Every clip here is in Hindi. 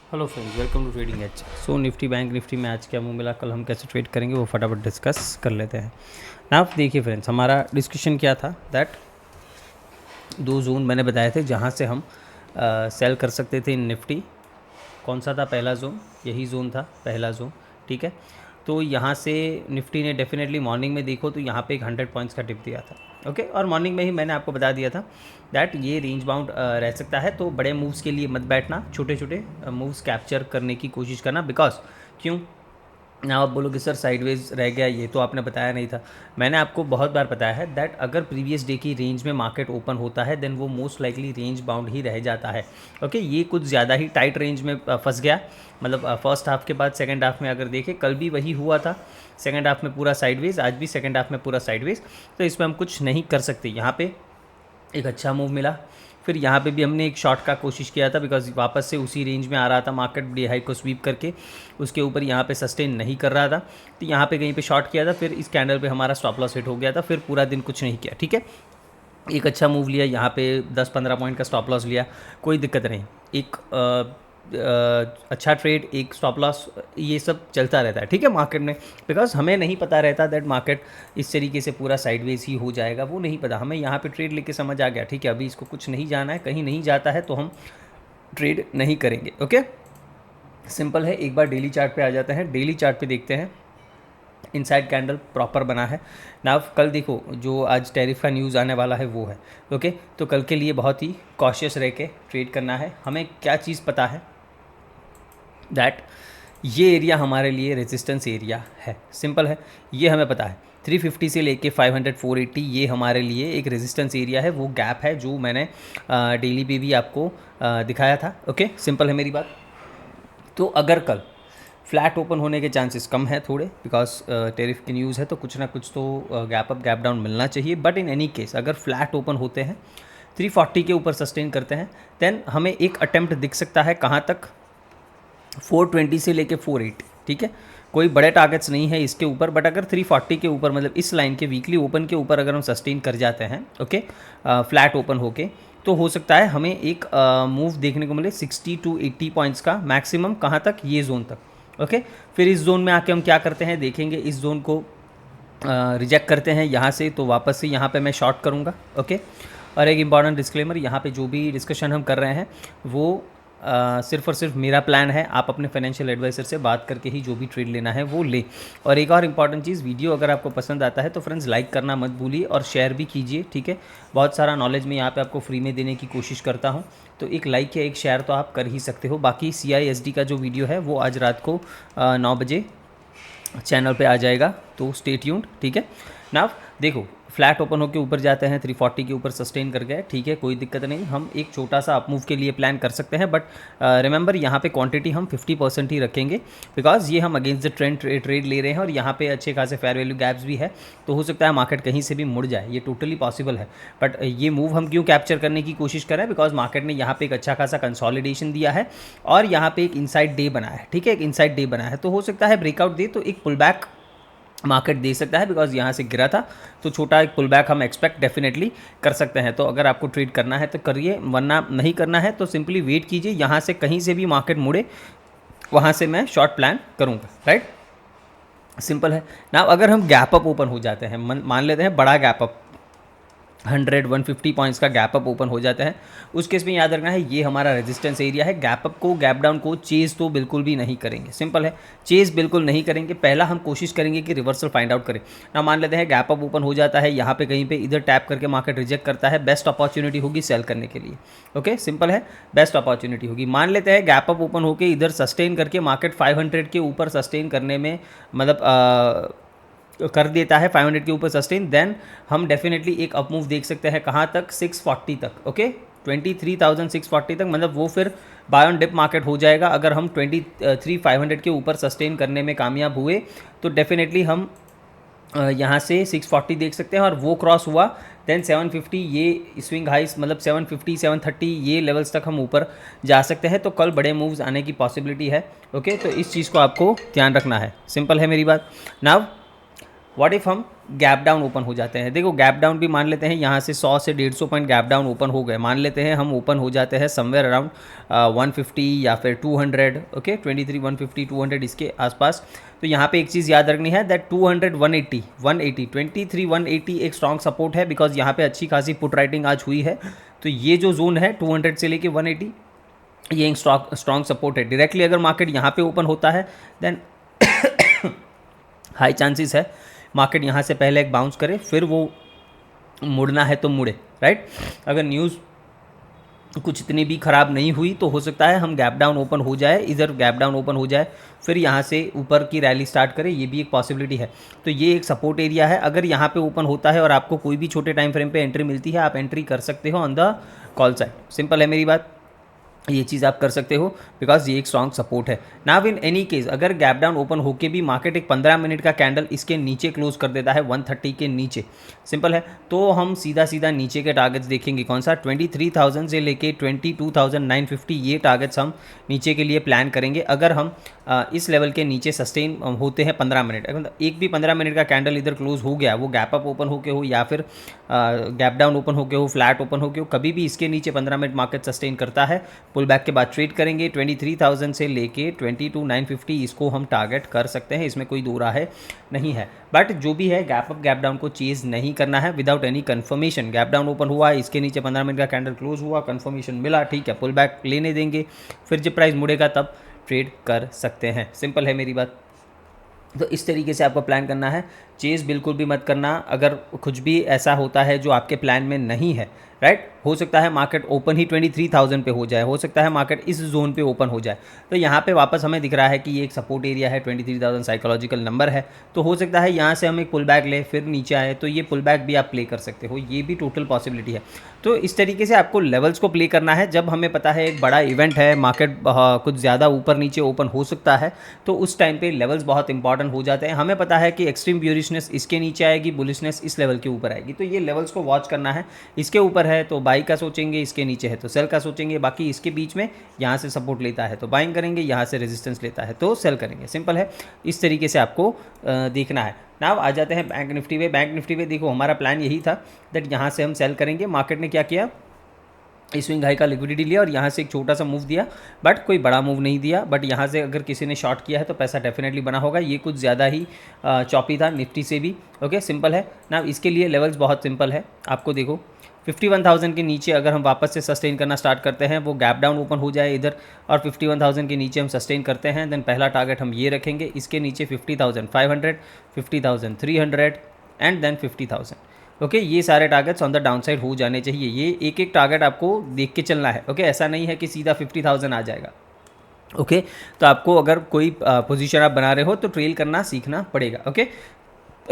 Hello friends, welcome to trading edge. So Nifty bank Nifty में आज क्या मुंह मिला, कल हम कैसे ट्रेड करेंगे वो फटाफट डिस्कस कर लेते हैं ना। आप देखिए फ्रेंड्स, हमारा डिस्कशन क्या था दैट दो जोन मैंने बताए थे जहाँ से हम सेल कर सकते थे इन निफ्टी। कौन सा था पहला जोन? यही जोन था पहला जोन, ठीक है। तो यहाँ से निफ्टी ने डेफिनेटली मॉर्निंग में देखो तो यहाँ पे एक 100 पॉइंट्स का टिप दिया था, ओके। और मॉर्निंग में ही मैंने आपको बता दिया था दैट ये रेंज बाउंड रह सकता है, तो बड़े मूव्स के लिए मत बैठना, छोटे छोटे मूव्स कैप्चर करने की कोशिश करना। बिकॉज क्यों ना आप बोलोगे सर साइडवेज रह गया, ये तो आपने बताया नहीं था। मैंने आपको बहुत बार बताया है दैट अगर प्रीवियस डे की रेंज में मार्केट ओपन होता है देन वो मोस्ट लाइकली रेंज बाउंड ही रह जाता है, ओके। ये कुछ ज़्यादा ही टाइट रेंज में फंस गया, मतलब फर्स्ट हाफ के बाद सेकंड हाफ में अगर देखें, कल भी वही हुआ था। सेकंड हाफ में पूरा साइडवेज, आज भी सेकंड हाफ में पूरा साइडवेज। तो इसमें हम कुछ नहीं कर सकते। यहाँ पे एक अच्छा मूव मिला, फिर यहाँ पे भी हमने एक शॉट का कोशिश किया था बिकॉज वापस से उसी रेंज में आ रहा था मार्केट, बड़ी हाई को स्वीप करके उसके ऊपर यहाँ पे सस्टेन नहीं कर रहा था, तो यहाँ पे कहीं पे शॉट किया था, फिर इस कैंडल पे हमारा स्टॉप लॉस हिट हो गया था, फिर पूरा दिन कुछ नहीं किया, ठीक है। एक अच्छा मूव लिया यहाँ पे, 10-15 पॉइंट का स्टॉप लॉस लिया, कोई दिक्कत नहीं। एक अच्छा ट्रेड, एक स्टॉप लॉस, ये सब चलता रहता है, ठीक है, मार्केट में। बिकॉज हमें नहीं पता रहता दैट मार्केट इस तरीके से पूरा साइडवेज ही हो जाएगा, वो नहीं पता हमें। यहाँ पे ट्रेड लेके समझ आ गया, ठीक है, अभी इसको कुछ नहीं जाना है, कहीं नहीं जाता है तो हम ट्रेड नहीं करेंगे, ओके। सिंपल है। एक बार डेली चार्ट पे आ जाते हैं, डेली चार्ट पे देखते हैं। इनसाइड कैंडल प्रॉपर बना है ना। कल देखो जो आज टैरिफ का न्यूज़ आने वाला है वो है, ओके। तो कल के लिए बहुत ही कॉशियस रह के ट्रेड करना है। हमें क्या चीज़ पता है दैट ये एरिया हमारे लिए रेजिस्टेंस एरिया है, सिंपल है, ये हमें पता है। 350 से लेके 500 480 ये हमारे लिए एक रेजिस्टेंस एरिया है, वो गैप है जो मैंने डेली पे भी आपको दिखाया था, ओके। सिंपल है मेरी बात। तो अगर कल फ्लैट ओपन होने के चांसेस कम है थोड़े, बिकॉज टेरिफ की न्यूज़ है तो कुछ ना कुछ तो गैप अप गैप डाउन मिलना चाहिए। बट इन एनी केस अगर फ्लैट ओपन होते हैं, 340 के ऊपर सस्टेन करते हैं, देन हमें एक अटेम्प्ट दिख सकता है कहाँ तक, 420 से लेके 480, ठीक है। कोई बड़े टारगेट्स नहीं है इसके ऊपर, बट अगर 340 के ऊपर, मतलब इस लाइन के वीकली ओपन के ऊपर अगर हम सस्टेन कर जाते हैं, ओके, फ्लैट ओपन होके, तो हो सकता है हमें एक मूव देखने को मिले 60 to 80 पॉइंट्स का मैक्सिमम, कहाँ तक, ये जोन तक, ओके। फिर इस जोन में आके हम क्या करते हैं देखेंगे, इस जोन को रिजेक्ट करते हैं यहाँ से, तो वापस से यहाँ पे मैं शॉर्ट करूँगा, ओके। और एक इंपॉर्टेंट डिस्क्लेमर, यहाँ पे जो भी डिस्कशन हम कर रहे हैं वो सिर्फ और सिर्फ मेरा प्लान है, आप अपने फाइनेंशियल एडवाइज़र से बात करके ही जो भी ट्रेड लेना है वो ले। और एक और इम्पॉर्टेंट चीज़, वीडियो अगर आपको पसंद आता है तो फ्रेंड्स लाइक करना मत भूलिए और शेयर भी कीजिए, ठीक है। बहुत सारा नॉलेज मैं यहाँ पे आपको फ्री में देने की कोशिश करता हूँ, तो एक लाइक या एक शेयर तो आप कर ही सकते हो। बाकी CISD का जो वीडियो है वो आज रात को 9 बजे चैनल पे आ जाएगा, तो स्टे ट्यून्ड, ठीक है ना। देखो फ्लैट ओपन होकर ऊपर जाते हैं, 340 के ऊपर सस्टेन कर गए, ठीक है, कोई दिक्कत नहीं। हम एक छोटा सा अपमूव के लिए प्लान कर सकते हैं, बट रिमेंबर यहाँ पे क्वांटिटी हम 50% ही रखेंगे, बिकॉज ये हम अगेंस्ट द ट्रेंड ट्रेड ले रहे हैं और यहाँ पे अच्छे खासे फेयर वैल्यू गैप्स भी है, तो हो सकता है मार्केट कहीं से भी मुड़ जाए, ये टोटली पॉसिबल है। बट ये मूव हम क्यों कैप्चर करने की कोशिश कर रहे हैं, बिकॉज मार्केट ने यहाँ पे एक अच्छा खासा कंसोलिडेशन दिया है और यहाँ पे एक इनसाइड डे बना है, ठीक है, एक इनसाइड डे बना है, तो हो सकता है ब्रेकआउट दे तो एक पुल बैक मार्केट दे सकता है, बिकॉज यहाँ से गिरा था, तो छोटा एक पुल बैक हम एक्सपेक्ट डेफिनेटली कर सकते हैं। तो अगर आपको ट्रेड करना है तो करिए, वरना नहीं करना है तो सिंपली वेट कीजिए, यहाँ से कहीं से भी मार्केट मुड़े वहाँ से मैं शॉर्ट प्लान करूँगा, राइट। सिंपल है ना। अगर हम गैप अप ओपन हो जाते हैं, मान लेते हैं बड़ा गैप अप 100-150 पॉइंट्स का गैप अप ओपन हो जाता है, उस केस में याद रखना है ये हमारा रेजिस्टेंस एरिया है। गैप अप को, गैप डाउन को चेज़ तो बिल्कुल भी नहीं करेंगे, सिंपल है, चेज़ बिल्कुल नहीं करेंगे। पहला हम कोशिश करेंगे कि रिवर्सल फाइंड आउट करें ना। मान लेते हैं गैप अप ओपन हो जाता है, यहाँ पे कहीं पे इधर टैप करके मार्केट रिजेक्ट करता है, बेस्ट अपॉर्चुनिटी होगी सेल करने के लिए, ओके, सिंपल है, बेस्ट अपॉर्चुनिटी होगी। मान लेते हैं गैप अप ओपन होकर इधर सस्टेन करके मार्केट 500 के ऊपर सस्टेन करने में, मतलब कर देता है 500 के ऊपर सस्टेन, देन हम डेफिनेटली एक अप मूव देख सकते हैं, कहाँ तक, 640 तक, ओके, 23,640 तक, मतलब वो फिर बाय ऑन डिप मार्केट हो जाएगा। अगर हम 23,500 के ऊपर सस्टेन करने में कामयाब हुए तो डेफिनेटली हम यहाँ से 640 देख सकते हैं, और वो क्रॉस हुआ देन 750, ये स्विंग हाइस, मतलब 750 730 ये लेवल्स तक हम ऊपर जा सकते हैं। तो कल बड़े मूव्स आने की पॉसिबिलिटी है, ओके। तो इस चीज़ को आपको ध्यान रखना है, सिंपल है मेरी बात। नाउ व्हाट इफ़ हम गैप डाउन ओपन हो जाते हैं। देखो गैप डाउन भी मान लेते हैं, यहाँ से 100 से 150 पॉइंट गैप डाउन ओपन हो गए, मान लेते हैं हम ओपन हो जाते हैं समवेयर अराउंड 150 या फिर 200, ओके 23 150 200 इसके आसपास। तो यहाँ पे एक चीज़ याद रखनी है दैट 200 180 180 23 180 एक स्ट्रॉन्ग सपोर्ट है, बिकॉज यहाँ पे अच्छी खासी पुट राइटिंग आज हुई है। तो ये जो जोन है 200 से लेके 180 ये एक स्ट्रॉन्ग सपोर्ट है। डायरेक्टली अगर मार्केट यहाँ पे ओपन होता है देन हाई चांसेस है मार्केट यहाँ से पहले एक बाउंस करे, फिर वो मुड़ना है तो मुड़े, राइट। अगर न्यूज़ कुछ इतनी भी ख़राब नहीं हुई तो हो सकता है हम गैप डाउन ओपन हो जाए, इधर गैप डाउन ओपन हो जाए, फिर यहाँ से ऊपर की रैली स्टार्ट करे, ये भी एक पॉसिबिलिटी है। तो ये एक सपोर्ट एरिया है। अगर यहाँ पे ओपन होता है और आपको कोई भी छोटे टाइम फ्रेम पे एंट्री मिलती है, आप एंट्री कर सकते हो on the call side. Simple है मेरी बात, ये चीज़ आप कर सकते हो बिकॉज ये एक स्ट्रॉन्ग सपोर्ट है। नाउ इन एनी केस अगर गैप डाउन ओपन होके भी मार्केट एक 15 मिनट का कैंडल इसके नीचे क्लोज कर देता है 130 के नीचे, सिंपल है, तो हम सीधा सीधा नीचे के टारगेट्स देखेंगे। कौन सा? 23,000 से लेके 22,950 ये टारगेट्स हम नीचे के लिए प्लान करेंगे। अगर हम इस लेवल के नीचे सस्टेन होते हैं 15 मिनट, मतलब एक भी 15 मिनट का कैंडल इधर क्लोज हो गया, वो गैप अप ओपन होके हो या फिर गैप डाउन ओपन होके हो, फ्लैट ओपन होके हो, कभी भी इसके नीचे 15 मिनट मार्केट सस्टेन करता है, पुल बैक के बाद ट्रेड करेंगे 23,000 से लेके 22,950 इसको हम टारगेट कर सकते हैं, इसमें कोई दो राह नहीं है। बट जो भी है गैप अप गैप डाउन को चेज नहीं करना है without any confirmation. Gap down open हुआ, इसके नीचे 15 मिनट का कैंडल क्लोज हुआ, कन्फर्मेशन मिला, ठीक है, पुल बैक लेने देंगे, फिर जब प्राइस मुड़ेगा तब ट्रेड कर सकते हैं। सिंपल है मेरी बात। तो इस तरीके से आपको प्लान करना है, चेज़ बिल्कुल भी मत करना। अगर कुछ भी ऐसा होता है जो आपके प्लान में नहीं है, राइट, हो सकता है मार्केट ओपन ही 23,000 पे हो जाए, हो सकता है मार्केट इस जोन पे ओपन हो जाए, तो यहाँ पे वापस हमें दिख रहा है कि ये एक सपोर्ट एरिया है, 23,000 साइकोलॉजिकल नंबर है, तो हो सकता है यहाँ से हम एक पुल बैक ले फिर नीचे आए, तो ये पुल बैक भी आप प्ले कर सकते हो, ये भी टोटल पॉसिबिलिटी है। तो इस तरीके से आपको लेवल्स को प्ले करना है। जब हमें पता है एक बड़ा इवेंट है, मार्केट कुछ ज़्यादा ऊपर नीचे ओपन हो सकता है, तो उस टाइम पे लेवल्स बहुत इंपॉर्टेंट हो जाते हैं। हमें पता है कि एक्सट्रीम ब्यूरिशनेस इसके नीचे आएगी, बुलिशनेस इस लेवल के ऊपर आएगी, तो ये लेवल्स को वॉच करना है। इसके ऊपर है तो बाई का सोचेंगे, इसके नीचे है तो सेल का सोचेंगे, बाकी इसके बीच में यहाँ से सपोर्ट लेता है तो बाइंग करेंगे, यहाँ से रेजिस्टेंस लेता है तो सेल करेंगे। सिंपल है, इस तरीके से आपको देखना है। नाउ आ जाते हैं बैंक निफ्टी पे। बैंक निफ्टी पे देखो हमारा प्लान यही था दैट यहाँ से हम सेल करेंगे। मार्केट ने क्या किया, स्विंग हाई का लिक्विडिटी लिया और यहाँ से एक छोटा सा मूव दिया, बट कोई बड़ा मूव नहीं दिया। बट यहाँ से अगर किसी ने शॉर्ट किया है तो पैसा डेफिनेटली बना होगा। ये कुछ ज़्यादा ही चॉपी था निफ्टी से भी। ओके, सिंपल है ना। इसके लिए लेवल्स बहुत सिंपल है, आपको देखो 51,000 के नीचे अगर हम वापस से सस्टेन करना स्टार्ट करते हैं, वो गैप डाउन ओपन हो जाए इधर और 51,000 के नीचे हम सस्टेन करते हैं, देन पहला टारगेट हम ये रखेंगे। इसके नीचे 50,500 50,300 एंड देन 50,000। ओके, ये सारे targets on the down side हो जाने चाहिए। ये एक एक टारगेट आपको देख के चलना है। ओके, ऐसा नहीं है कि सीधा 50,000 आ जाएगा। ओके, तो आपको अगर कोई पोजीशन आप बना रहे हो तो ट्रेल करना सीखना पड़ेगा। ओके,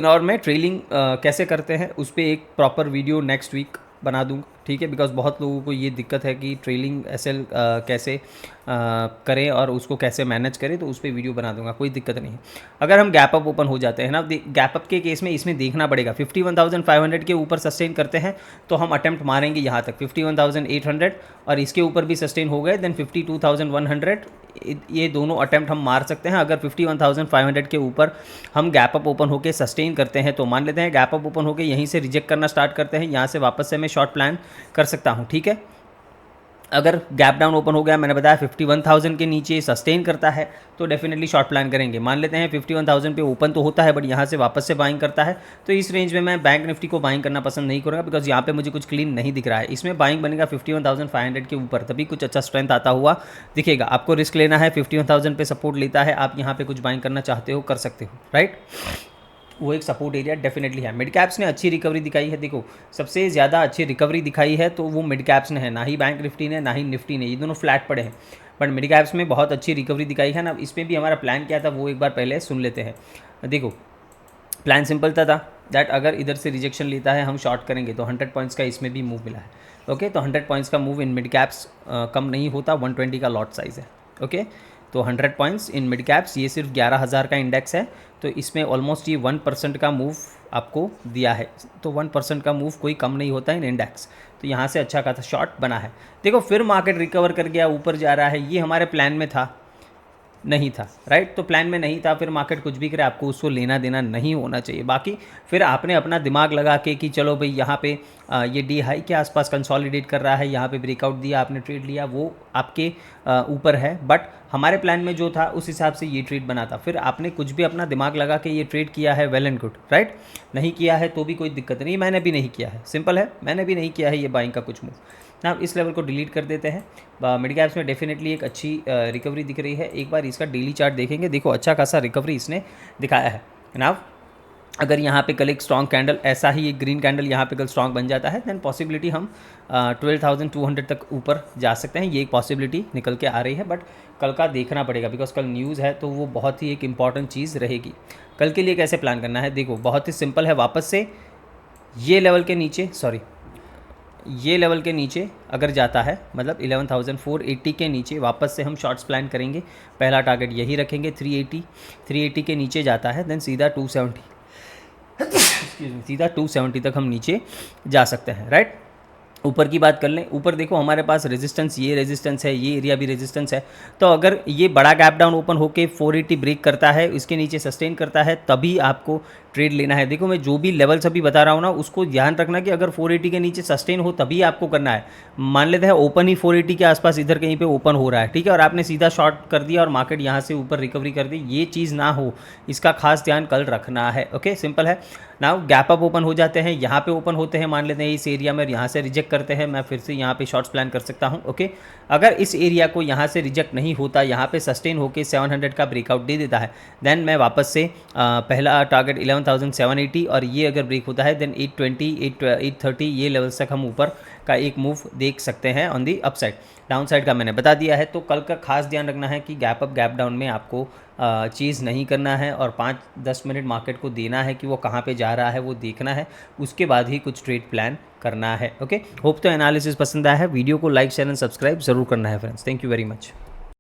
और मैं ट्रेलिंग कैसे करते हैं उस पर एक प्रॉपर वीडियो नेक्स्ट वीक बना दूँगा, ठीक है, बिकॉज बहुत लोगों को ये दिक्कत है कि ट्रेलिंग एसएल कैसे करें और उसको कैसे मैनेज करें, तो उस पर वीडियो बना दूंगा, कोई दिक्कत नहीं है। अगर हम गैप अप ओपन हो जाते हैं ना, गैप अप के केस में इसमें देखना पड़ेगा 51,500 के ऊपर सस्टेन करते हैं तो हम अटैम्प्ट मारेंगे यहाँ तक 51,800 और इसके ऊपर भी सस्टेन हो गए देन 52,100, ये दोनों अटैम्प्ट हम मार सकते हैं। अगर 51,500 के ऊपर हम गैप अप ओपन होकर सस्टेन करते हैं तो मान लेते हैं गैप अप ओपन होकर यहीं से रिजेक्ट करना स्टार्ट करते हैं, यहाँ से वापस से मैं शॉर्ट प्लान कर सकता हूँ, ठीक है। अगर गैप डाउन ओपन हो गया, मैंने बताया 51,000 के नीचे सस्टेन करता है तो डेफिनेटली शॉर्ट प्लान करेंगे। मान लेते हैं 51,000 पे ओपन तो होता है बट यहाँ से वापस से बाइंग करता है, तो इस रेंज में मैं बैंक निफ्टी को बाइंग करना पसंद नहीं करूँगा बिकॉज यहाँ पे मुझे कुछ क्लीन नहीं दिख रहा है। इसमें बाइंग बनेगा 51,500 के ऊपर, तभी कुछ अच्छा स्ट्रेंथ आता हुआ दिखेगा। आपको रिस्क लेना है, 51,000 पे सपोर्ट लेता है, आप यहाँ पे कुछ बाइंग करना चाहते हो कर सकते हो, राइट। वो एक सपोर्ट एरिया डेफिनेटली है। मिड कैप्स ने अच्छी रिकवरी दिखाई है, देखो सबसे ज़्यादा अच्छी रिकवरी दिखाई है तो वो मिड कैप्स ने है, ना ही बैंक निफ्टी ने ना ही निफ्टी ने, ये दोनों फ्लैट पड़े हैं। बट मिड कैप्स में बहुत अच्छी रिकवरी दिखाई है ना। इसमें भी हमारा प्लान क्या था वो एक बार पहले सुन लेते हैं। देखो प्लान सिंपल था दैट अगर इधर से रिजेक्शन लेता है हम शॉर्ट करेंगे, तो 100 पॉइंट्स का इसमें भी मूव मिला है। ओके, तो 100 पॉइंट्स का मूव इन मिड कैप्स कम नहीं होता, 120 का लॉट साइज़ है। ओके, तो 100 पॉइंट्स इन मिड कैप्स, ये सिर्फ 11,000 का इंडेक्स है, तो इसमें ऑलमोस्ट ये 1% का मूव आपको दिया है, तो 1% का मूव कोई कम नहीं होता इन इंडेक्स। तो यहाँ से अच्छा खासा शॉर्ट बना है। देखो फिर मार्केट रिकवर कर गया, ऊपर जा रहा है, ये हमारे प्लान में था। नहीं था, राइट। तो प्लान में नहीं था, फिर मार्केट कुछ भी करे आपको उसको लेना देना नहीं होना चाहिए। बाकी फिर आपने अपना दिमाग लगा के कि चलो भाई यहाँ पे ये डी हाई के आसपास कंसोलिडेट कर रहा है, यहाँ पे ब्रेकआउट दिया, आपने ट्रेड लिया, वो आपके ऊपर है। बट हमारे प्लान में जो था उस हिसाब से ये ट्रेड बना था। फिर आपने कुछ भी अपना दिमाग लगा के ये ट्रेड किया है, वेल एंड गुड, राइट। नहीं किया है तो भी कोई दिक्कत नहीं, मैंने भी नहीं किया है, सिंपल है, मैंने भी नहीं किया है ये बाइंग का कुछ मूव ना। इस लेवल को डिलीट कर देते हैं। मिड कैप्स में डेफिनेटली एक अच्छी रिकवरी दिख रही है। एक बार इसका डेली चार्ट देखेंगे, देखो अच्छा खासा रिकवरी इसने दिखाया है ना। अगर यहाँ पे कल एक स्ट्रॉन्ग कैंडल, ऐसा ही एक ग्रीन कैंडल यहाँ पे कल स्ट्रॉन्ग बन जाता है, देन पॉसिबिलिटी हम 12,200 तक ऊपर जा सकते हैं। ये एक पॉसिबिलिटी निकल के आ रही है, बट कल का देखना पड़ेगा बिकॉज कल न्यूज़ है, तो वो बहुत ही एक इंपॉर्टेंट चीज़ रहेगी। कल के लिए कैसे प्लान करना है, देखो बहुत ही सिंपल है। वापस से ये लेवल के नीचे, ये लेवल के नीचे अगर जाता है, मतलब 11,480 के नीचे वापस से हम शॉर्ट्स प्लान करेंगे। पहला टारगेट यही रखेंगे 380 के नीचे जाता है, देन सीधा 270 तक हम नीचे जा सकते हैं, राइट। ऊपर की बात कर लें, ऊपर देखो हमारे पास रेजिस्टेंस, ये रेजिस्टेंस है, ये एरिया भी रेजिस्टेंस है। तो अगर ये बड़ा गैप डाउन ओपन होके 480 ब्रेक करता है, इसके नीचे सस्टेन करता है, तभी आपको ट्रेड लेना है। देखो मैं जो भी लेवल्स अभी बता रहा हूँ ना, उसको ध्यान रखना कि अगर 480 के नीचे सस्टेन हो तभी आपको करना है। मान लेते हैं ओपन ही 480 के आसपास इधर कहीं पे ओपन हो रहा है, ठीक है, और आपने सीधा शॉर्ट कर दिया और मार्केट यहाँ से ऊपर रिकवरी कर दी, ये चीज़ ना हो, इसका खास ध्यान कल रखना है। ओके, सिंपल है ना। गैप अप ओपन हो जाते हैं, यहाँ पे ओपन होते हैं, मान लेते हैं इस एरिया में, यहाँ से रिजेक्ट करते हैं, मैं फिर से यहाँ पे शॉर्ट्स प्लान कर सकता हूँ। ओके, अगर इस एरिया को यहाँ से रिजेक्ट नहीं होता, यहाँ पे सस्टेन होकर 700 का ब्रेकआउट दे देता है, देन मैं वापस से पहला टारगेट 11,780, और ये अगर ब्रेक होता है देन 820, 830 ये लेवल्स तक हम ऊपर का एक मूव देख सकते हैं on the upside. Down side का मैंने बता दिया है। तो कल का खास ध्यान रखना है कि गैप अप गैप डाउन में आपको चीज़ नहीं करना है, और 5-10 मिनट मार्केट को देना है कि वो कहाँ पे जा रहा है, वो देखना है, उसके बाद ही कुछ ट्रेड प्लान करना है। ओके, होप तो एनालिसिस पसंद आया है। वीडियो को लाइक शेयर एंड सब्सक्राइब जरूर करना है friends. Thank you very much.